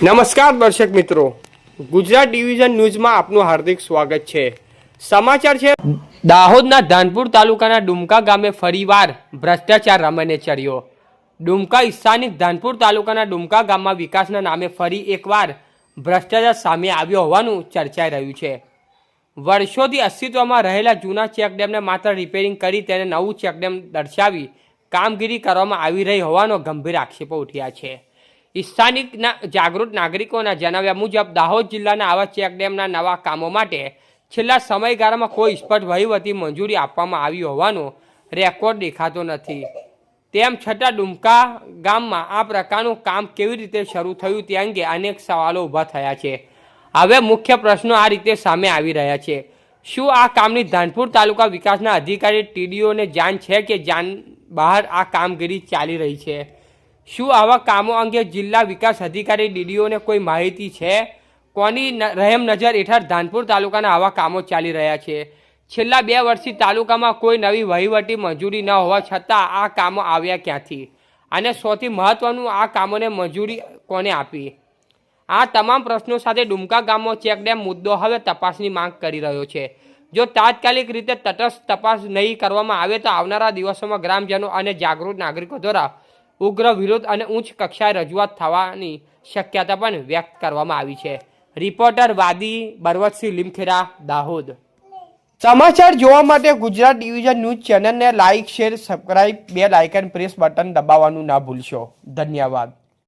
નમસ્કાર દર્શક મિત્રો, ગુજરાત ડિવિઝન ન્યૂઝમાં આપનું હાર્દિક સ્વાગત છે। સમાચાર છે, દાહોદના ધાનપુર તાલુકાના ડુમકા ગામે ફરીવાર ભ્રષ્ટાચાર રમને ચડ્યો। ડુમકા સ્થાનિક ધાનપુર તાલુકાના ડુમકા ગામમાં વિકાસના નામે ફરી એકવાર ભ્રષ્ટાચાર સામે આવ્યો હોવાનું ચર્ચાઈ રહ્યું છે। વર્ષોથી અસ્તિત્વમાં રહેલા જૂના ચેકડેમને માત્ર રિપેરિંગ કરી તેને નવું ચેકડેમ દર્શાવી કામગીરી કરવામાં આવી રહી હોવાનો ગંભીર આક્ષેપો ઉઠ્યા છે। સ્થાનિકના જાગૃત નાગરિકોના જણાવ્યા મુજબ દાહોદ જિલ્લાના આવા ચેકડેમના નવા કામો માટે છેલ્લા સમયગાળામાં કોઈ સ્પષ્ટ વહીવટી મંજૂરી આપવામાં આવી હોવાનો રેકોર્ડ દેખાતો નથી। તેમ છતાં ડુમકા ગામમાં આ પ્રકારનું કામ કેવી રીતે શરૂ થયું તે અંગે અનેક સવાલો ઊભા થયા છે। હવે મુખ્ય પ્રશ્નો આ રીતે સામે આવી રહ્યા છે। શું આ કામની ધાનપુર તાલુકા વિકાસના અધિકારી ટીડીઓને જાણ છે કે જાણ બહાર આ કામગીરી ચાલી રહી છે? શું આવા કામો અંગે જિલ્લા વિકાસ અધિકારી ડીડીઓને કોઈ માહિતી છે? કોની રહેમ નજર હેઠળ ધાનપુર તાલુકાના આવા કામો ચાલી રહ્યા છે? છેલ્લા 2 વર્ષથી તાલુકામાં કોઈ નવી વહીવટી મંજૂરી ન હોવા છતાં આ કામો આવ્યા ક્યાંથી? અને સૌથી મહત્વનું, આ કામોને મંજૂરી કોને આપી? આ તમામ પ્રશ્નો સાથે ડુમકા ગામમાં ચેકડેમ મુદ્દો હવે તપાસની માંગ કરી રહ્યો છે। જો તાત્કાલિક રીતે તટસ્થ તપાસ નહીં કરવામાં આવે તો આવનારા દિવસોમાં ગ્રામજનો અને જાગૃત નાગરિકો દ્વારા ઉગ્ર વિરોધ અને ઉચ્ચ કક્ષાએ રજૂઆત થવાની શક્યતા પણ વ્યક્ત કરવામાં આવી છે। રિપોર્ટર વાદી બરવતસિંહ લીમખેડા, દાહોદ। સમાચાર જોવા માટે ગુજરાત ડિવિઝન ન્યૂઝ ચેનલને like, share, subscribe, bell icon press button દબાવવાનું ના ભૂલશો। ધન્યવાદ।